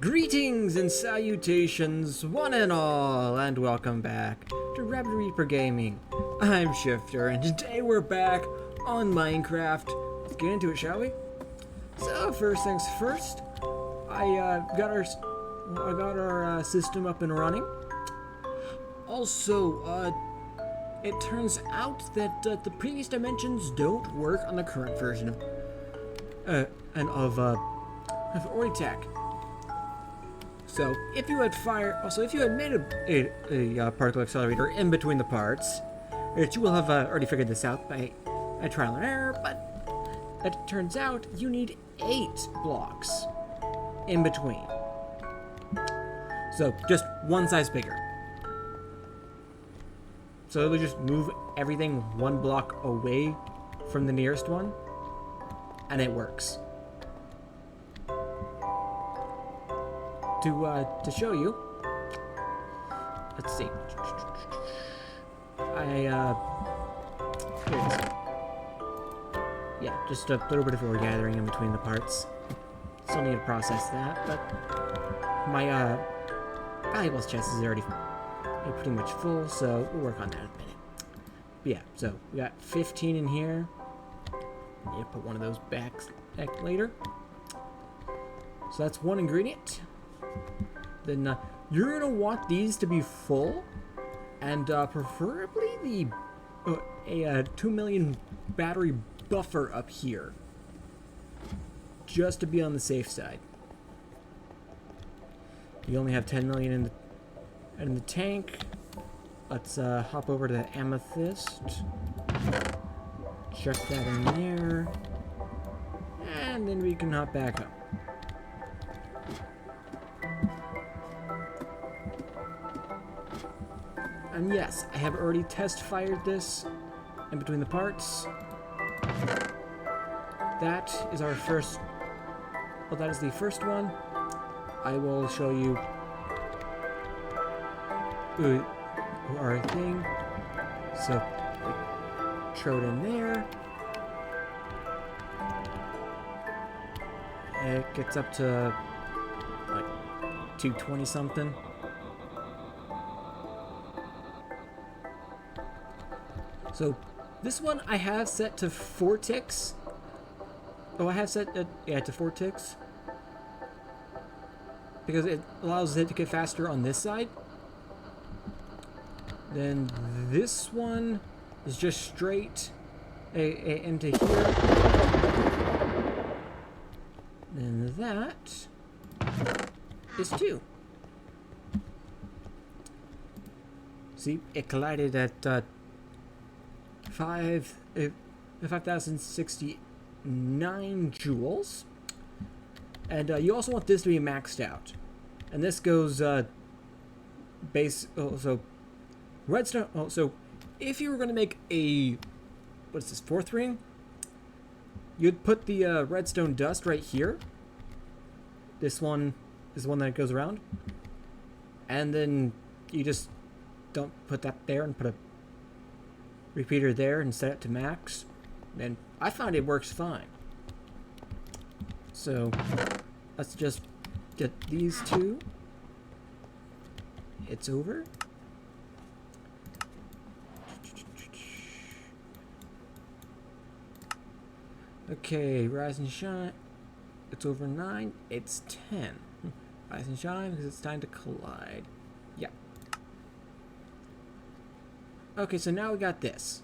Greetings and salutations, one and all, and welcome back to Rabbit Reaper Gaming. I'm Shifter, and today we're back on Minecraft. Let's get into it, shall we? So, first things first, I got our system up and running. Also, it turns out that the previous dimensions don't work on the current version of Oritech. So, if you had made a particle accelerator in between the parts, you will have already figured this out by a trial and error, but it turns out you need 8 blocks in between. So, just one size bigger. So it'll just move everything 1 block away from the nearest one, and it works. To show you, let's see. Here it is. Yeah, just a little bit of foregathering in between the parts. Still need to process that, but my valuables chest is already pretty much full, so we'll work on that in a minute. But yeah, so we got 15 in here. Need to put one of those back later. So that's one ingredient. Then you're gonna want these to be full, and preferably a 2 million battery buffer up here, just to be on the safe side. You only have 10 million in the tank. Let's hop over to the amethyst. Chuck that in there, and then we can hop back up. And yes, I have already test fired this in between the parts. That is our first. Well, that is the first one. I will show you our thing. So we throw it in there. It gets up to like 220 something. So this one I have set to 4 ticks. Oh, I have set it to 4 ticks because it allows it to get faster on this side. Then this one is just straight into here. Then that is 2. See, it collided at 5,069 joules. And you also want this to be maxed out. And this goes so redstone. Oh, so if you were going to make a, what is this, 4th ring, you'd put the redstone dust right here. This one is the one that goes around. And then you just don't put that there and put a repeater there and set it to max, and I find it works fine. So let's just get these 2. It's over. Okay, rise and shine. It's over 9. It's 10. Rise and shine because it's time to collide. Yeah. Okay, so now we got this,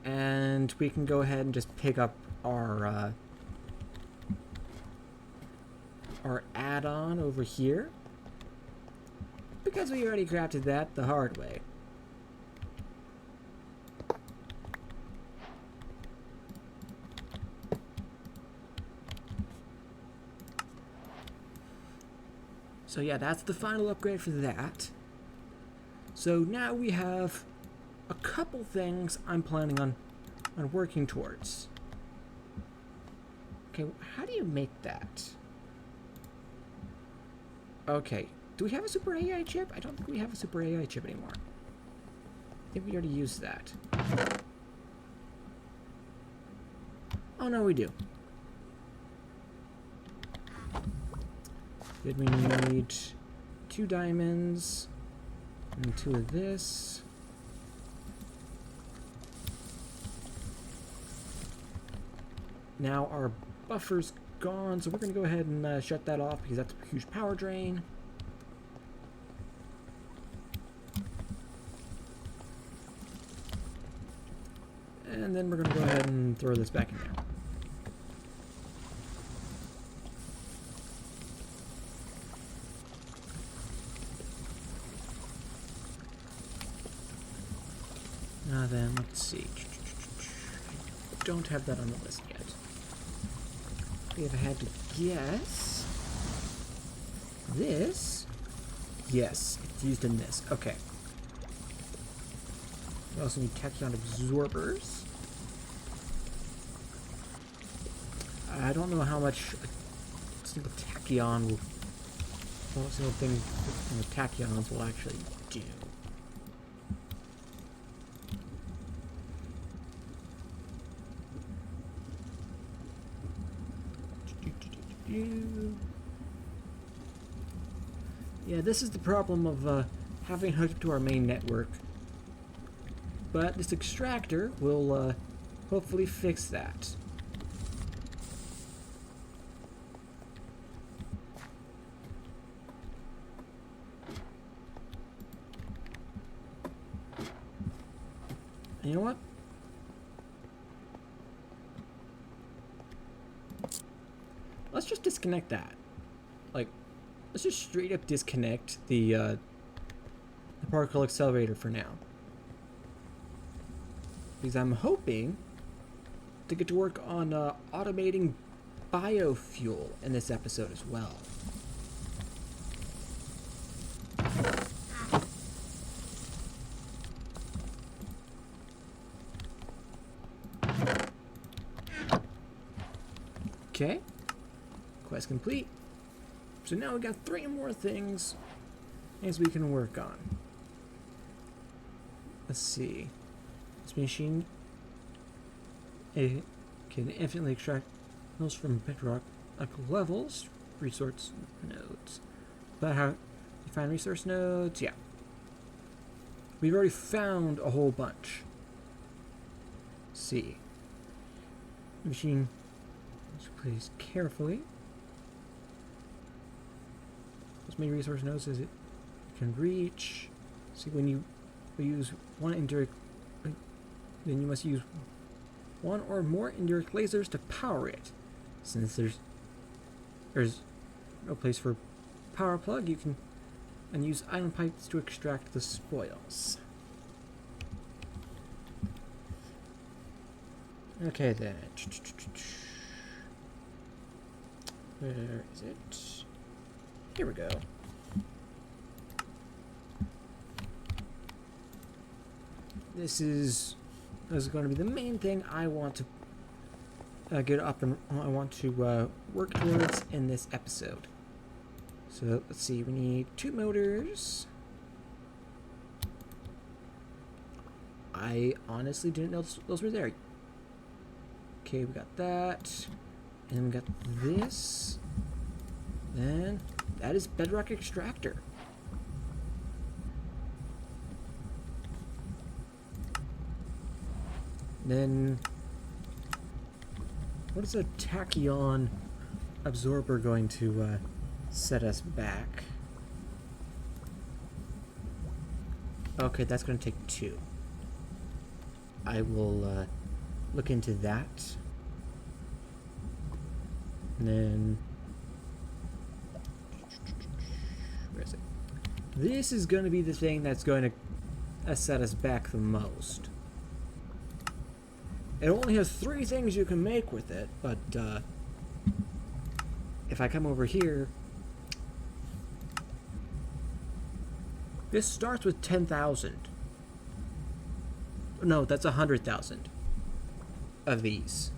and we can go ahead and just pick up our add-on over here, because we already crafted that the hard way. So yeah, that's the final upgrade for that. So now we have a couple things I'm planning on working towards. Okay, how do you make that? Okay, do we have a Super AI chip? I don't think we have a Super AI chip anymore. I think we already used that. Oh no, we do. Did we need 2 diamonds and 2 of this? Now our buffer's gone, so we're going to go ahead and shut that off because that's a huge power drain. And then we're going to go ahead and throw this back in there. Now then, let's see. I don't have that on the list yet. If I had to guess... This? Yes, it's used in this. Okay. We also need tachyon absorbers. I don't know how much a single tachyon will... What single thing with tachyons will actually do. Yeah, this is the problem of having hooked up to our main network. But this extractor will hopefully fix that. And you know what? Let's just disconnect that. Like, let's just straight up disconnect the particle accelerator for now. Because I'm hoping to get to work on automating biofuel in this episode as well. Okay. Quest complete. So now we got 3 more things as we can work on. Let's see. This machine can infinitely extract minerals from bedrock levels, resource nodes. But how you find resource nodes? Yeah. We've already found a whole bunch. Let's see. Machine is placed carefully. As many resource nodes as it can reach. See, when you use one indirect, then you must use one or more indirect lasers to power it. Since there's no place for power plug, you can use island pipes to extract the spoils. Okay then. Where is it? Here we go. This is going to be the main thing I want to get up and I want to work towards in this episode. So let's see, we need 2 motors. I honestly didn't know those were there. Okay, we got that. And then we got this. Then that is bedrock extractor. Then what is a tachyon absorber going to set us back? Okay, that's going to take 2. I will look into that. And then where is it? This is going to be the thing that's going to set us back the most. It only has 3 things you can make with it, but if I come over here, this starts with 10,000. No, that's 100,000 of these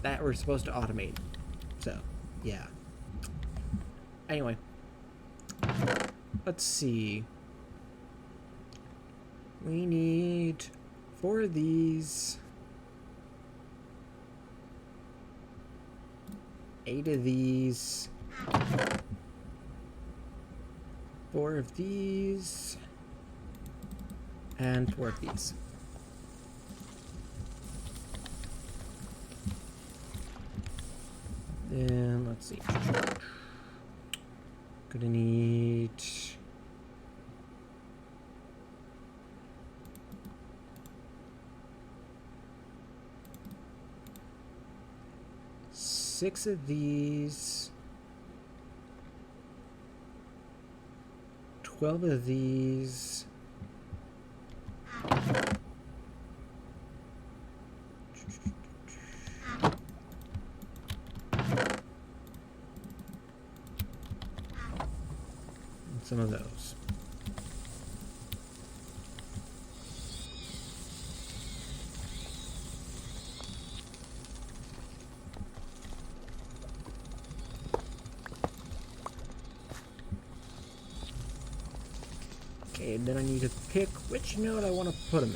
that we're supposed to automate. So, yeah. Anyway, let's see. We need 4 of these. 8 of these. 4 of these. And 4 of these. Then, let's see. Gonna need... six of these, 12 of these, and some of those. Okay, then I need to pick which node I want to put them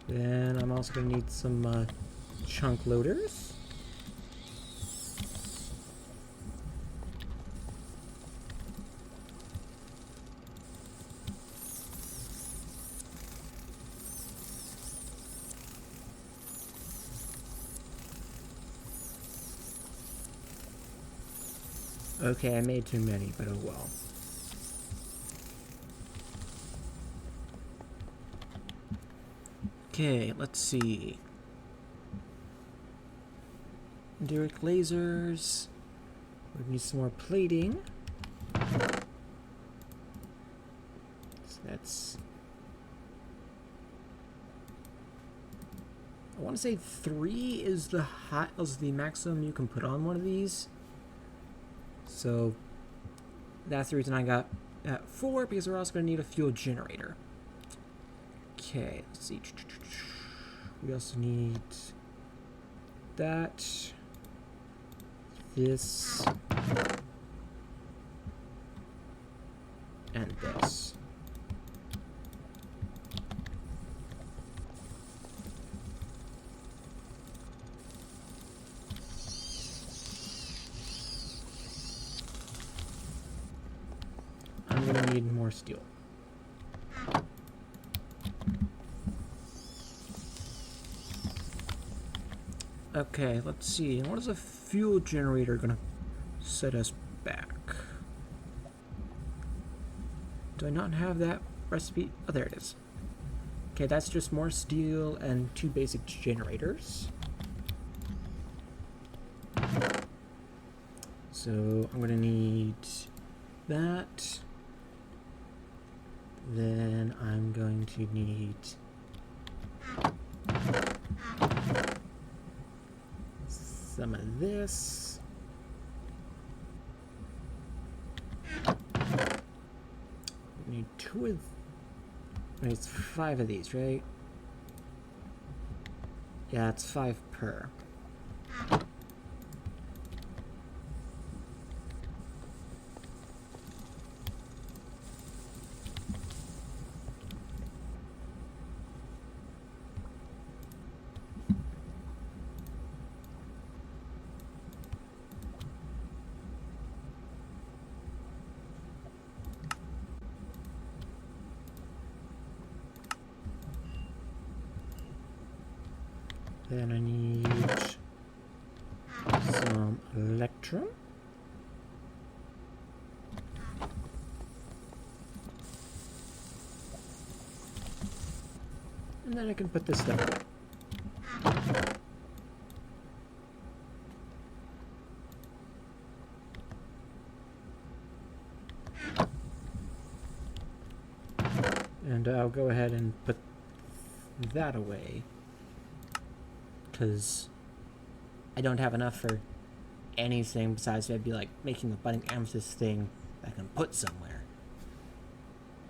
in. Then I'm also going to need some chunk loaders. Okay, I made too many, but oh well. Okay, let's see. Direct lasers. We need some more plating. So that's... I want to say 3 is the maximum you can put on one of these. So that's the reason I got at 4, because we're also going to need a fuel generator. Okay, let's see. We also need that, this, and this. I'm going to need more steel. Okay, let's see. What is a fuel generator going to set us back? Do I not have that recipe? Oh, there it is. Okay, that's just more steel and 2 basic generators. So I'm going to need that. Then I'm going to need some of this. We need 2 of... It's 5 of these, right? Yeah, it's 5 per. Then I need some electrum. And then I can put this stuff away. And I'll go ahead and put that away, because I don't have enough for anything besides maybe like making a budding amethyst thing that I can put somewhere.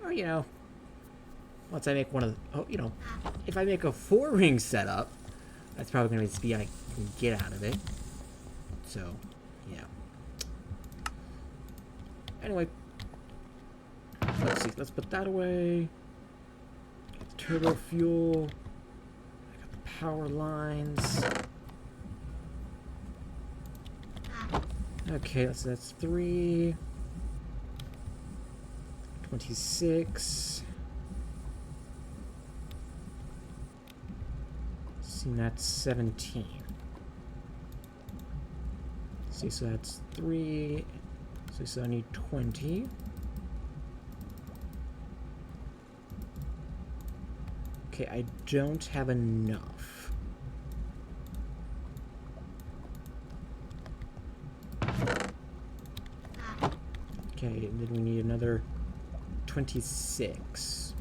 Or, you know, once I make one of the, oh, you know, if I make a 4-ring setup, that's probably going to be the speed I can get out of it. So, yeah. Anyway, let's see, let's put that away. Get the turbo fuel. I got the power lines. Okay, so that's 3. 26. See, that's 17. See, so that's 3. So I need 20. Okay, I don't have enough. Okay, and then we need another 26.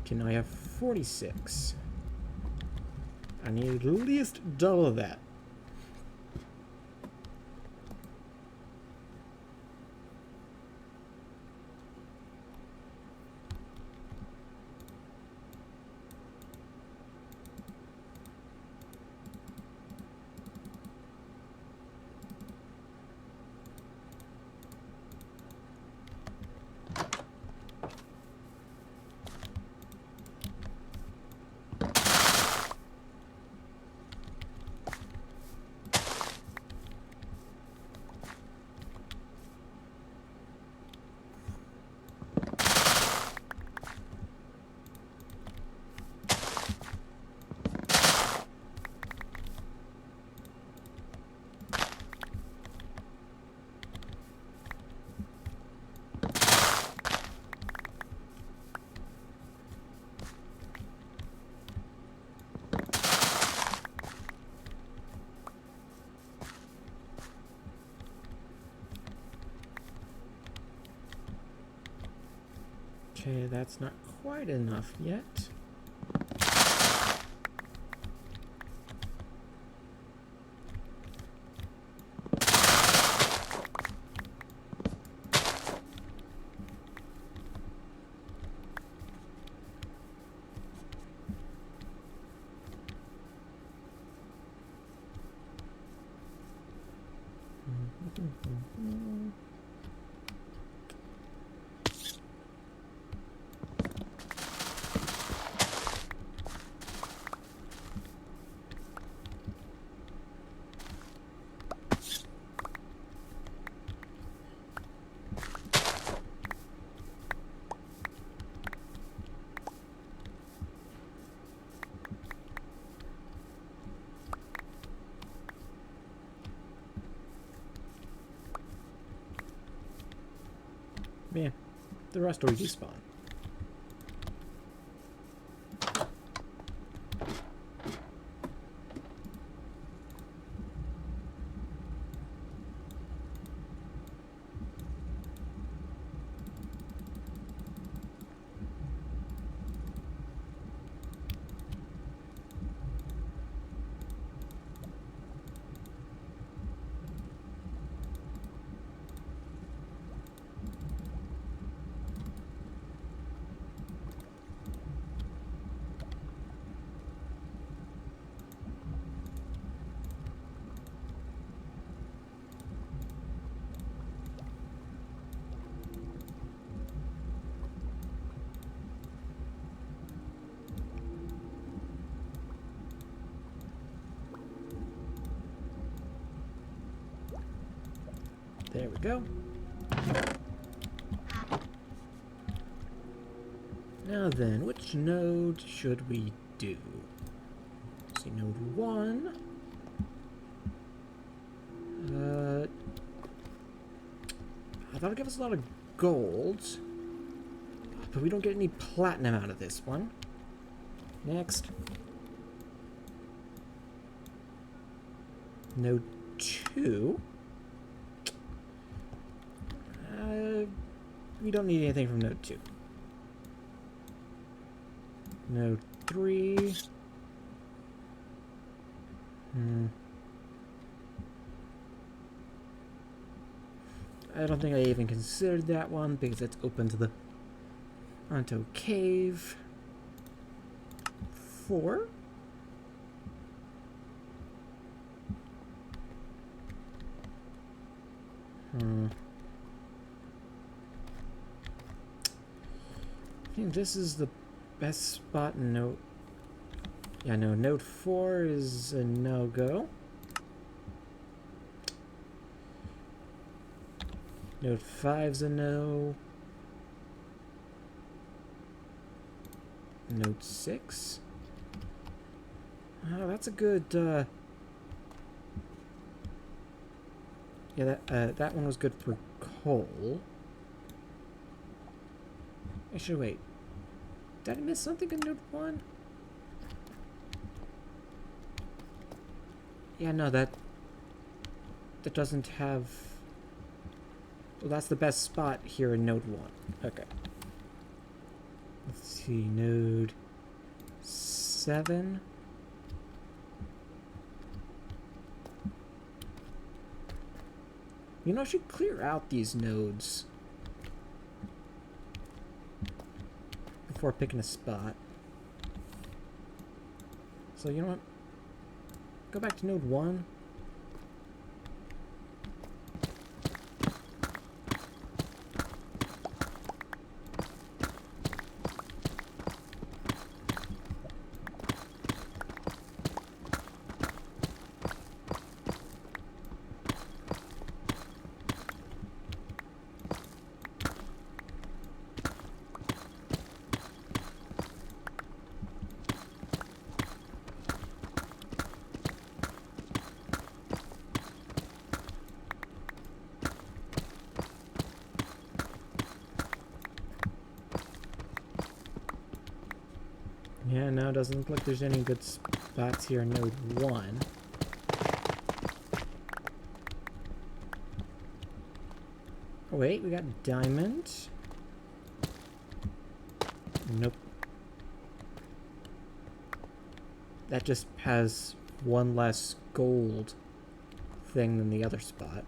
Okay, now I have 46. I need at least double that. Okay, that's not quite enough yet. Man, the rest will respawn. There we go. Now then, which node should we do? Let's see, node 1. I thought it'd give us a lot of gold, but we don't get any platinum out of this one. Next. Node 2. We don't need anything from node 2. Node 3. I don't think I even considered that one because it's open to the Onto Cave. 4. I think this is the best spot. No. Yeah, no. Node 4 is a no-go. Node 5's a no. Node 6. Oh, that's a good, yeah, that one was good for coal. Actually, wait. Did I miss something in node 1? Yeah, no, that doesn't have... Well, that's the best spot here in node 1. Okay. Let's see, node 7. You know, I should clear out these nodes before picking a spot. So, you know what? Go back to node 1. Yeah, no, it doesn't look like there's any good spots here in node 1. Oh, wait, we got diamond. Nope. That just has one less gold thing than the other spot.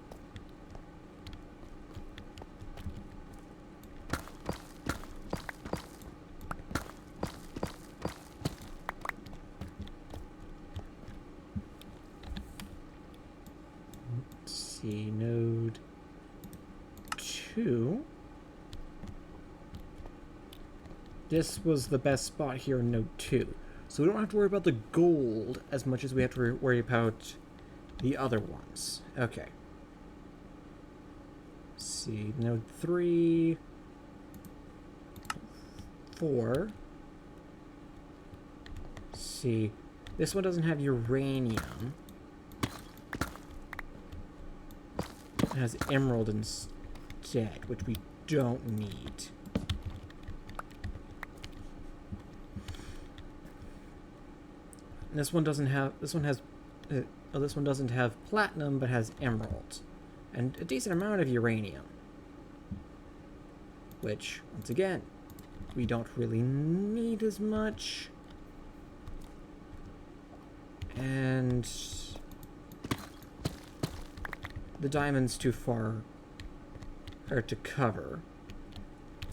See, node 2. This was the best spot here in node 2. So we don't have to worry about the gold as much as we have to worry about the other ones. Okay. Let's see, node 3, 4. Let's see, this one doesn't have uranium. It has emerald instead, which we don't need. And this one doesn't have. This one has. This one doesn't have platinum, but has emerald, and a decent amount of uranium. Which, once again, we don't really need as much. And the diamond's too far to cover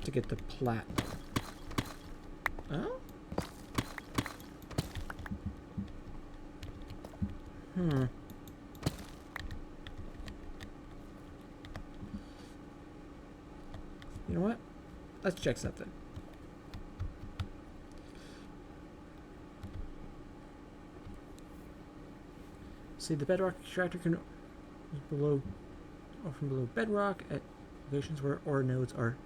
to get the platinum. Oh? You know what? Let's check something. See, the bedrock extractor can below, or from below bedrock at locations where ore nodes are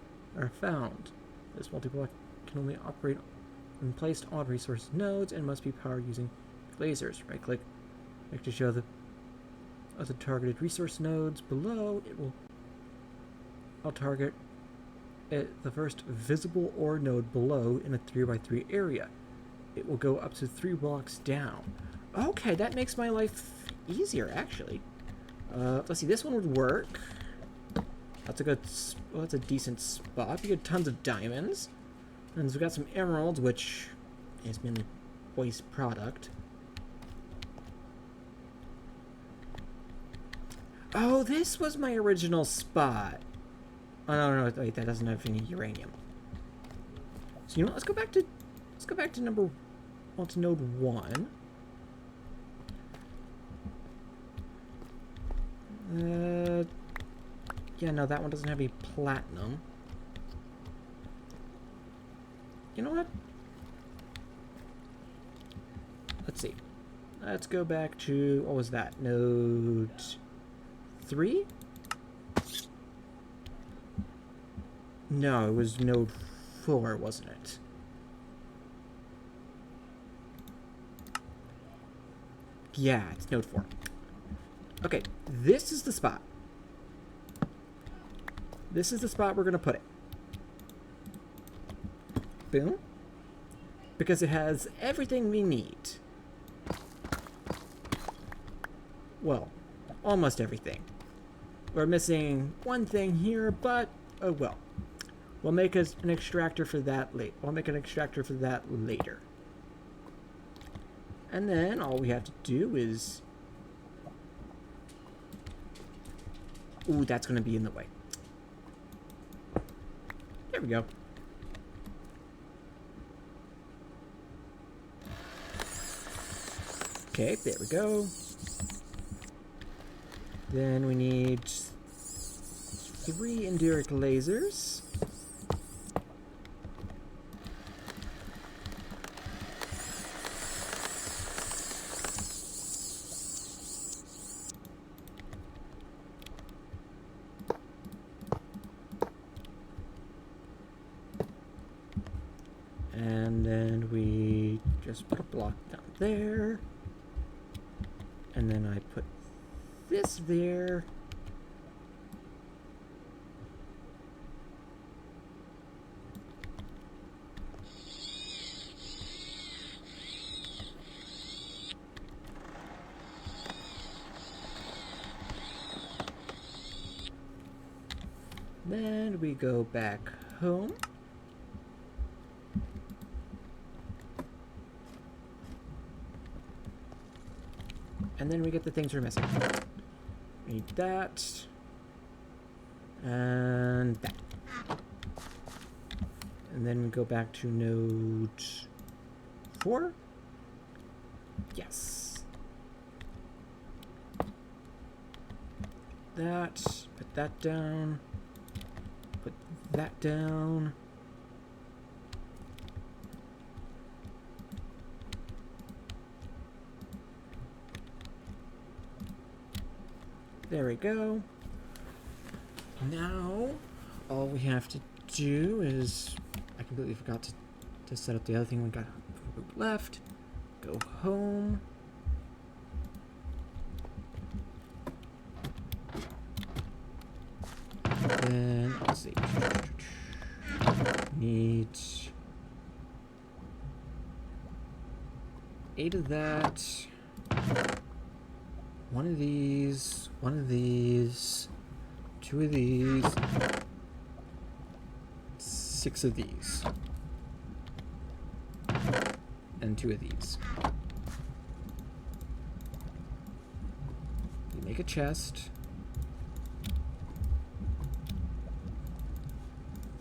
found. This multi-block can only operate when placed on resource nodes and must be powered using lasers. Right-click to show the other targeted resource nodes below. I'll target the first visible ore node below in a 3x3 area. It will go up to 3 blocks down. Okay, that makes my life easier, actually. Let's see, this one would work. That's a good, well, that's a decent spot. We get tons of diamonds. And we've got some emeralds, which is mainly waste product. Oh, this was my original spot. Oh, no, wait, that doesn't have any uranium. So, you know what, let's go back to node 1. Yeah, no, that one doesn't have any platinum. You know what? Let's see. Let's go back to, what was that? Node 3? No, it was node 4, wasn't it? Yeah, it's node 4. Okay, this is the spot. This is the spot we're going to put it. Boom. Because it has everything we need. Well, almost everything. We're missing one thing here, but oh well. We'll make an extractor for that later. We'll make an extractor for that later. And then all we have to do is... Ooh, that's going to be in the way. There we go. Okay, there we go. Then we need 3 indirect lasers. And then we just put a block down there. And then I put this there. Then we go back home. And then we get the things we're missing. We need that. And that. And then we go back to node 4. Yes. That. Put that down. Put that down. There we go. Now, all we have to do is... I completely forgot to set up the other thing we got left. Go home. Then, let's see. Need 8 of that. 1 of these, 1 of these, 2 of these, 6 of these, and 2 of these. We make a chest.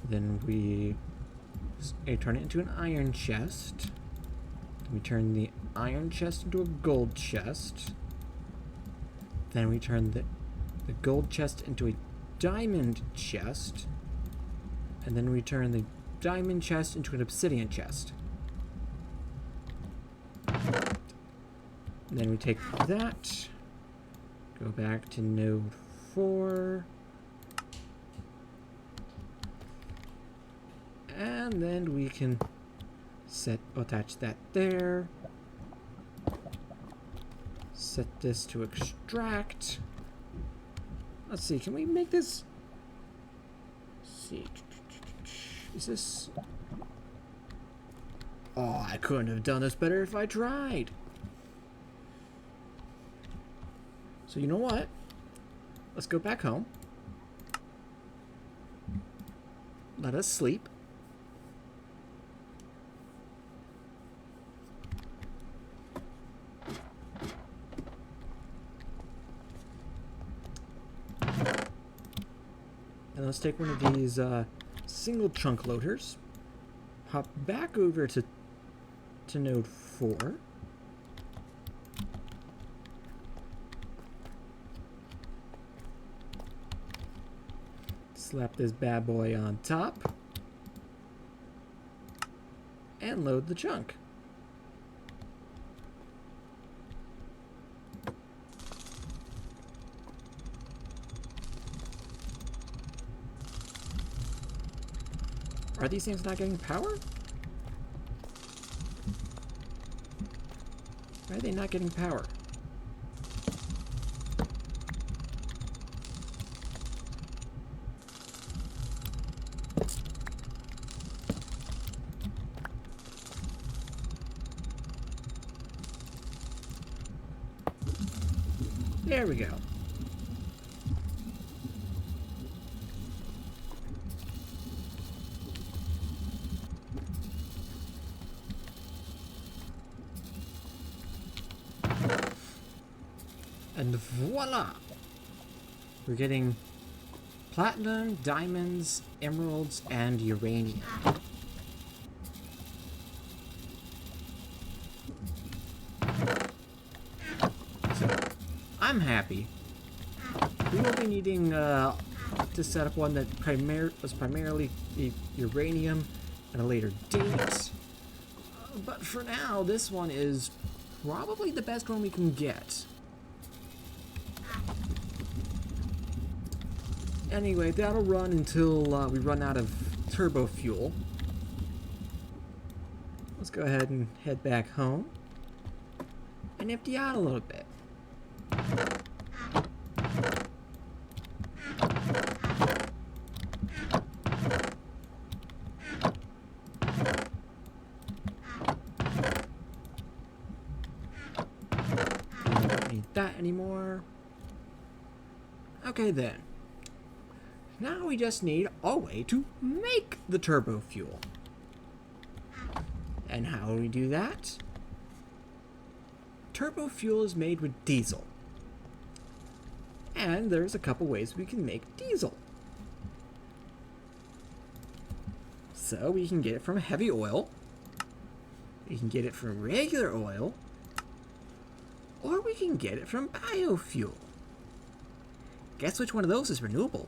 Then we turn it into an iron chest. We turn the iron chest into a gold chest. Then we turn the gold chest into a diamond chest. And then we turn the diamond chest into an obsidian chest. And then we take that, go back to node 4. And then we can attach that there. Set this to extract. Let's see, can we make this? Let's see. Is this? Oh, I couldn't have done this better if I tried. So you know what? Let's go back home. Let us sleep. And let's take one of these single chunk loaders, hop back over to node 4, Slap this bad boy on top. And load the chunk. Are these things not getting power? Why are they not getting power? There we go. And voila! We're getting platinum, diamonds, emeralds, and uranium. So, I'm happy. We will be needing to set up one that was primarily uranium at a later date. But for now, this one is probably the best one we can get. Anyway, that'll run until we run out of turbo fuel. Let's go ahead and head back home and empty out a little bit. Don't need that anymore. Okay then. Now we just need a way to make the turbo fuel. And how do we do that? Turbo fuel is made with diesel. And there's a couple ways we can make diesel. So we can get it from heavy oil. We can get it from regular oil. Or we can get it from biofuel. Guess which one of those is renewable?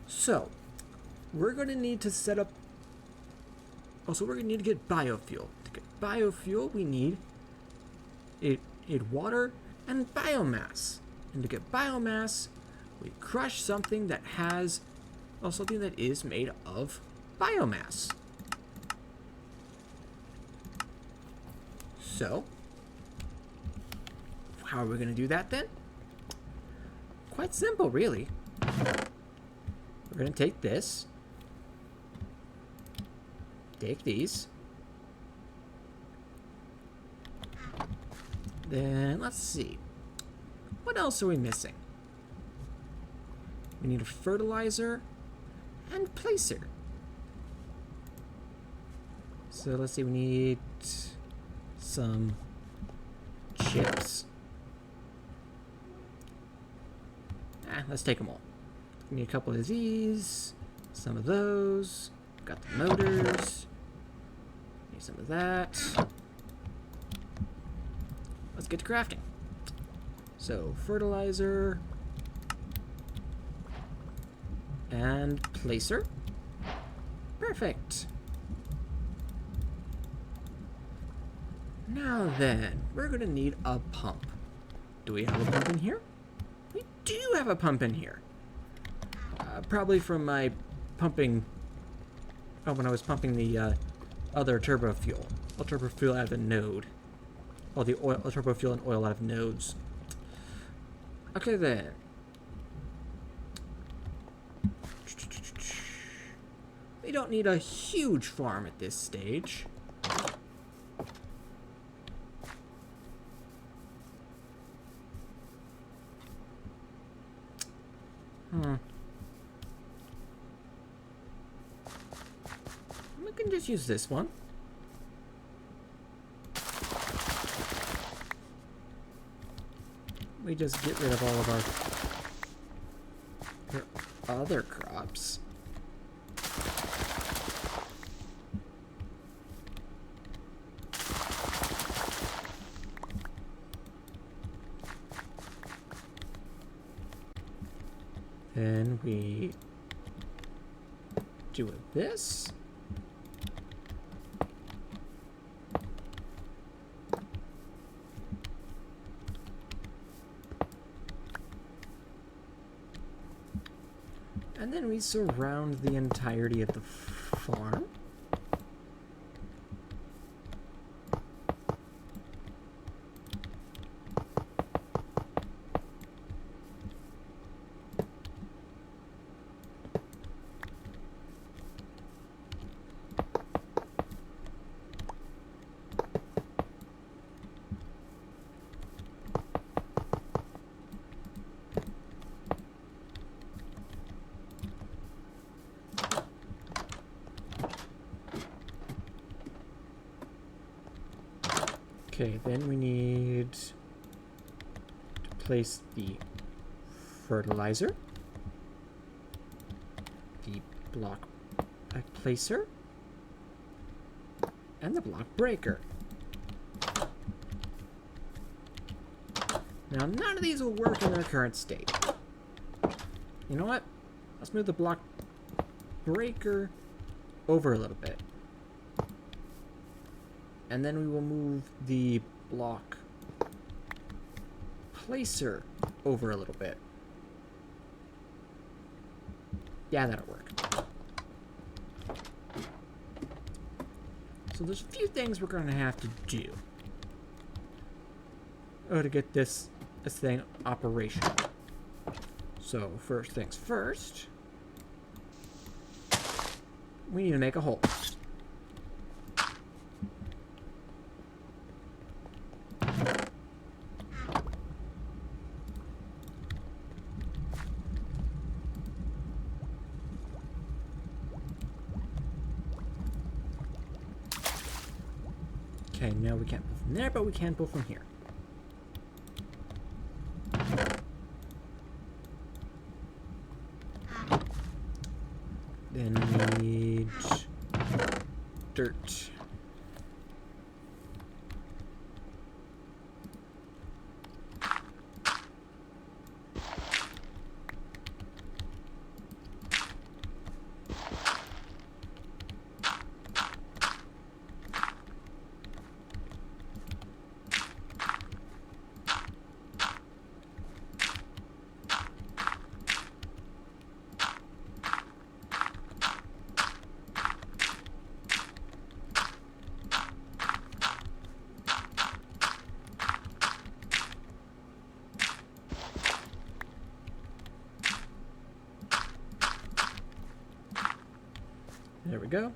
So, we're going to need to set up... Also, we're going to need to get biofuel. To get biofuel, we need water and biomass. And to get biomass, we crush something that has... Well, something that is made of biomass. So, how are we going to do that then? Quite simple, really. We're going to take this, take these, then let's see, what else are we missing? We need a fertilizer and placer. So let's see, we need some chips. Let's take them all. We need a couple of these, some of those, got the motors, need some of that. Let's get to crafting. So, fertilizer and placer. Perfect. Now then, we're going to need a pump. Do we have a pump in here? We do have a pump in here. Probably from my pumping... Oh, when I was pumping the other turbo fuel. Well, turbo fuel out of a node. Well, the turbo fuel and oil out of nodes. Okay, then. We don't need a huge farm at this stage. We can just use this one. We just get rid of all of our other crops. Then we do this. And then we surround the entirety of the farm. Okay, then we need to place the fertilizer, the block placer, and the block breaker. Now, none of these will work in their current state. You know what? Let's move the block breaker over a little bit. And then we will move the block placer over a little bit. Yeah, that'll work. So there's a few things we're going to have to do to get this thing operational. So first things first, we need to make a hole. Okay, now we can't pull from there, but we can pull from here. Then we need dirt. There we go.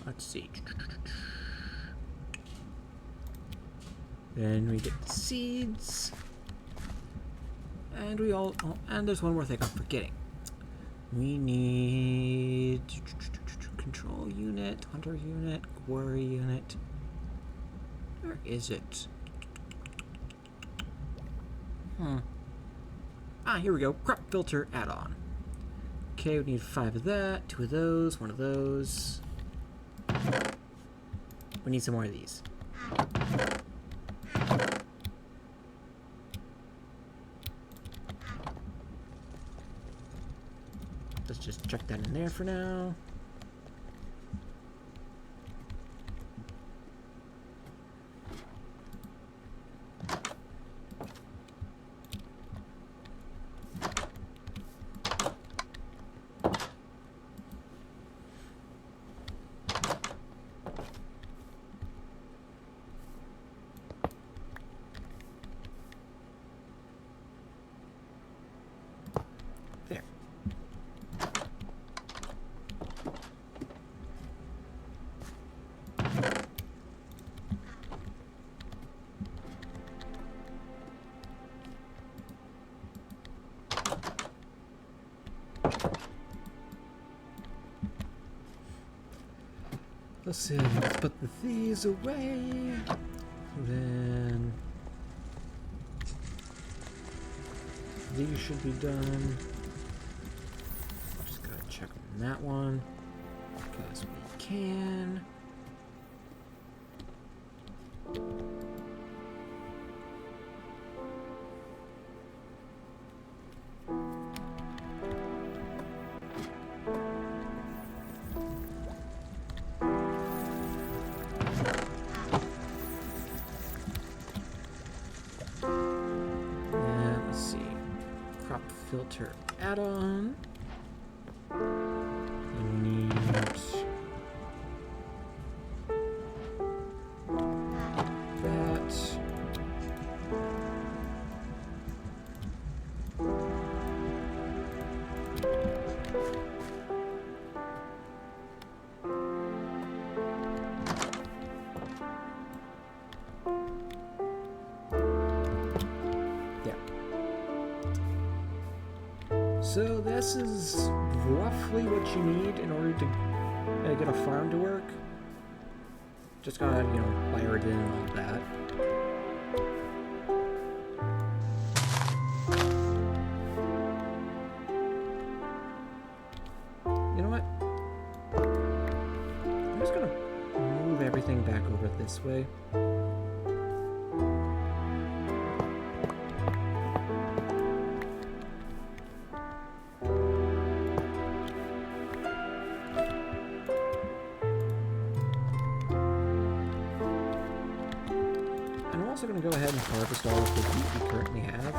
Let's see. Then we get the seeds. And and there's one more thing I'm forgetting. We need control unit, hunter unit, quarry unit. Where is it? Ah, here we go. Crop filter add-on. Okay, we need 5 of that, 2 of those, 1 of those. We need some more of these. Let's just chuck that in there for now. Let's see, let's put these away. Then these should be done. Just gotta check on that one because we can. Filter add-on. We need that. So this is roughly what you need in order to get a farm to work. Just gotta, you know, wire it in and all that. You know what? I'm just gonna move everything back over this way. I'm also going to go ahead and harvest all of the wheat we currently have.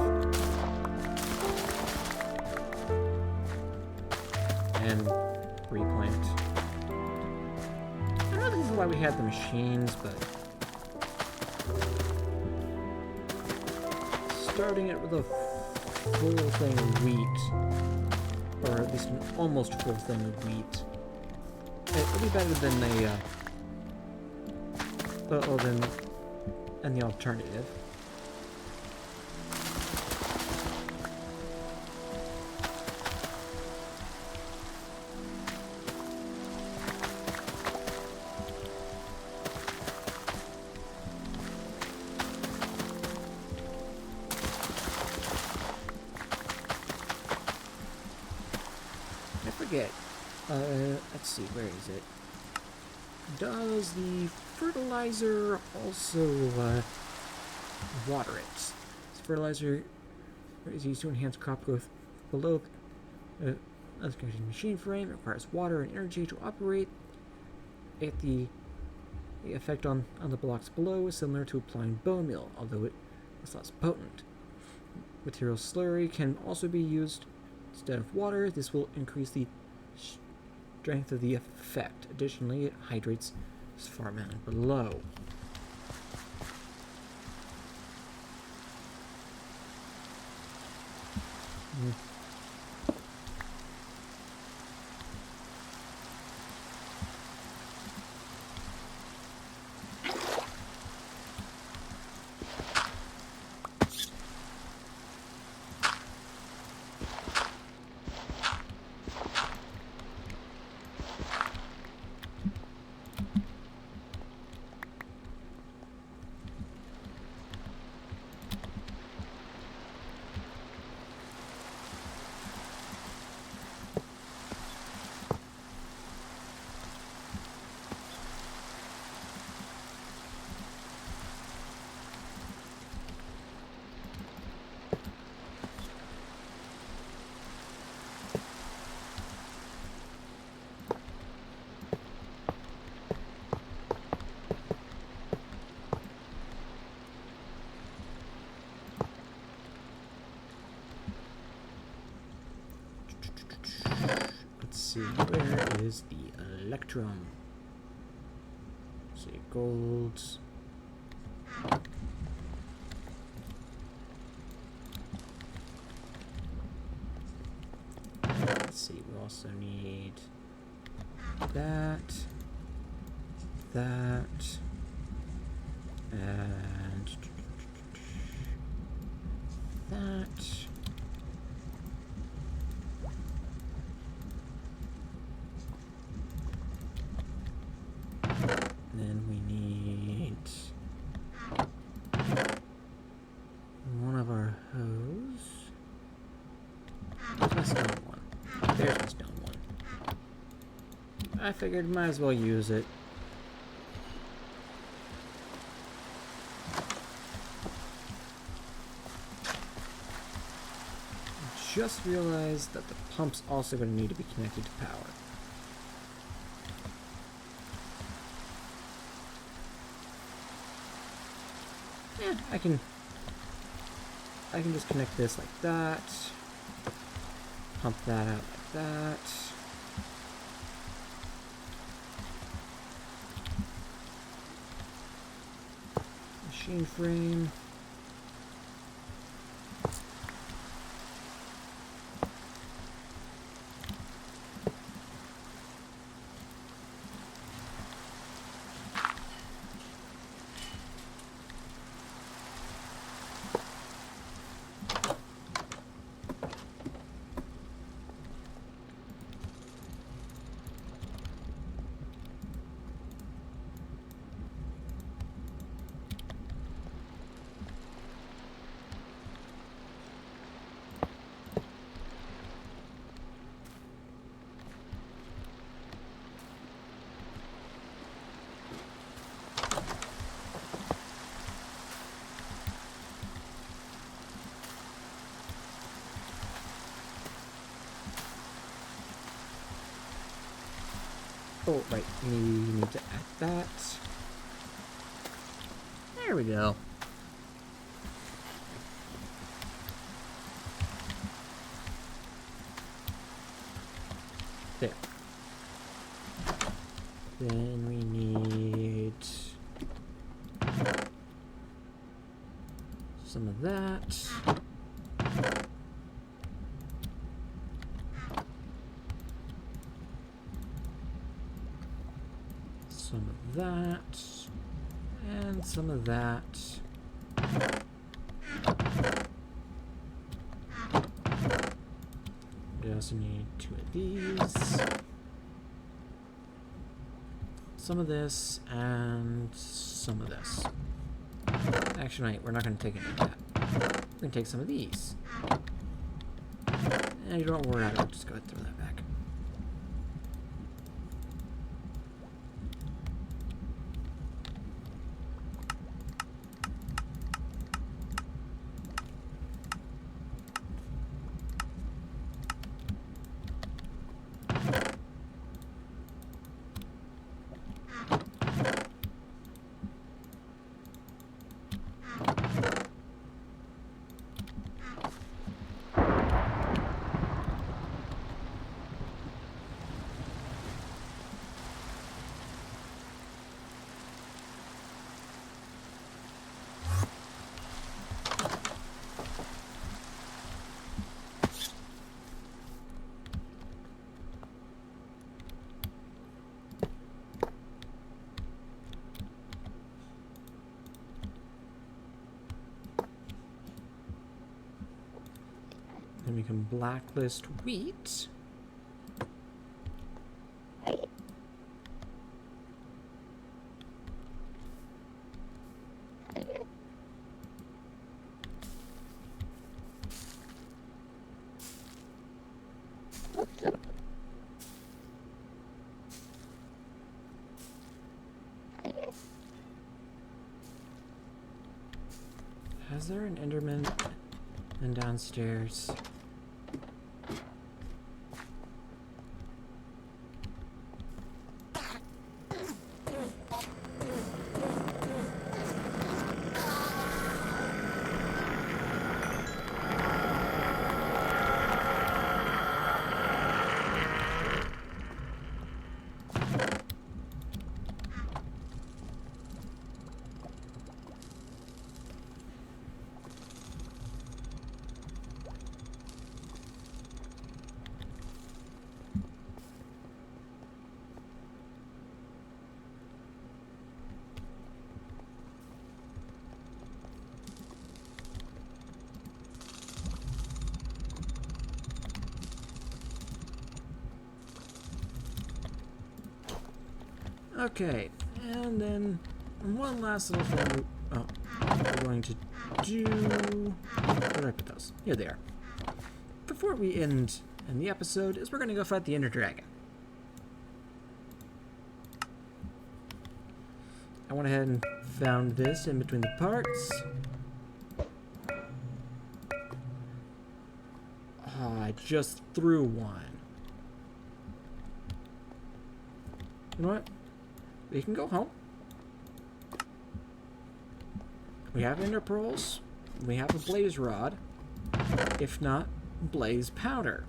And replant. I don't know if this is why we had the machines, but starting it with a full thing of wheat, or at least an almost full thing of wheat, it'll be better than than the alternative. I forget. Let's see, where is it? Does the fertilizer also water it? This fertilizer is used to enhance crop growth below the machine frame. It requires water and energy to operate. The effect on the blocks below is similar to applying bone meal, although it is less potent. Material slurry can also be used instead of water. This will increase the strength of the effect. Additionally, it hydrates this farmland below. Where is the electrum? Let's see, gold. Let's see, we also need that, and that. I figured might as well use it. Just realized that the pump's also going to need to be connected to power. Yeah, I can just connect this like that. Pump that out like that. Machine frame. Oh, right, we need to add that. There we go. There. Then we need some of that. Some of that, and some of that. We also need 2 of these. Some of this, and some of this. Actually, no, we're not going to take any of that. We're going to take some of these. And you don't worry about it, we'll just go ahead and throw that back. Then we can blacklist wheat. Is there an Enderman and downstairs? Okay, and then one last little thing we're going to do. Where did I put those? Here they are. Before we end the episode, is we're going to go fight the Ender Dragon. I went ahead and found this in between the parts. Oh, I just threw one. You know what? We can go home. We have ender pearls. We have a blaze rod. If not, blaze powder.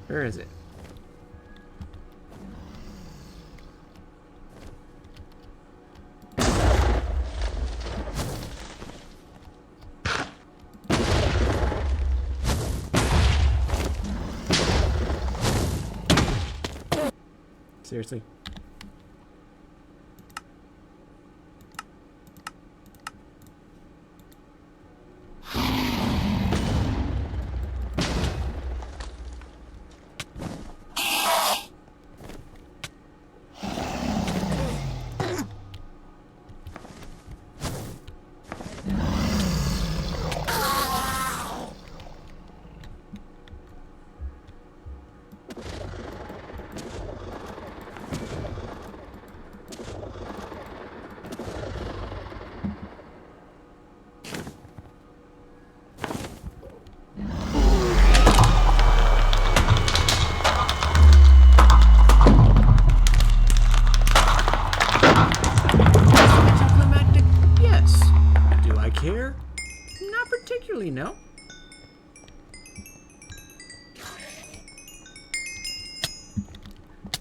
Where is it? Seriously? Care? Not particularly, no.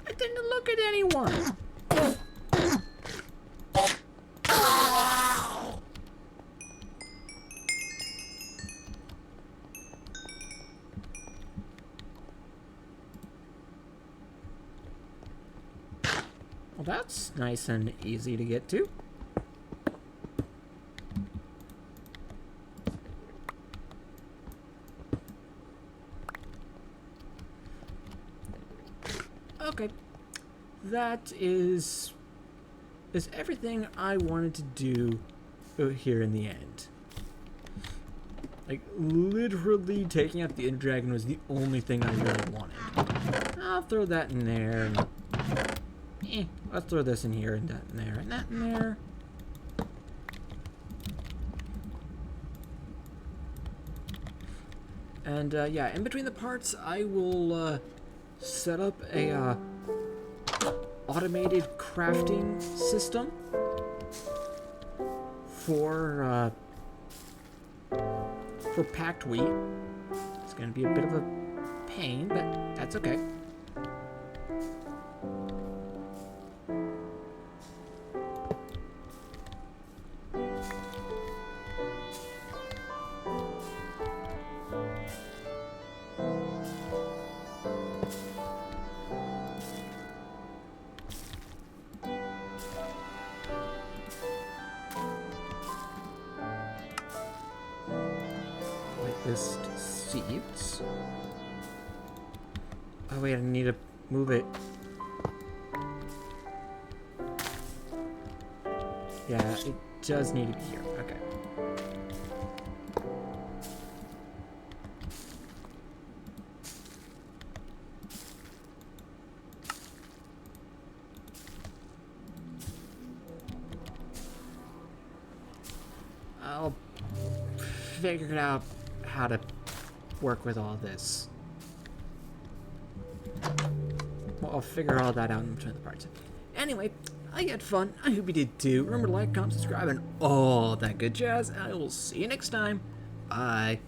I didn't look at anyone. Well, that's nice and easy to get to. Okay, that is everything I wanted to do here in the end. Like, literally taking out the Ender Dragon was the only thing I really wanted. I'll throw that in there, and let's throw this in here, and that in there, and that in there. And yeah, in between the parts, I will set up a automated crafting system for packed wheat. It's going to be a bit of a pain, but that's okay. List seeds. Oh wait, I need to move it. Yeah, it does need to be here. Okay. I'll figure it out how to work with all this. I'll figure all that out in between the parts. Anyway, I had fun. I hope you did too. Remember to like, comment, subscribe, and all that good jazz. I will see you next time. Bye.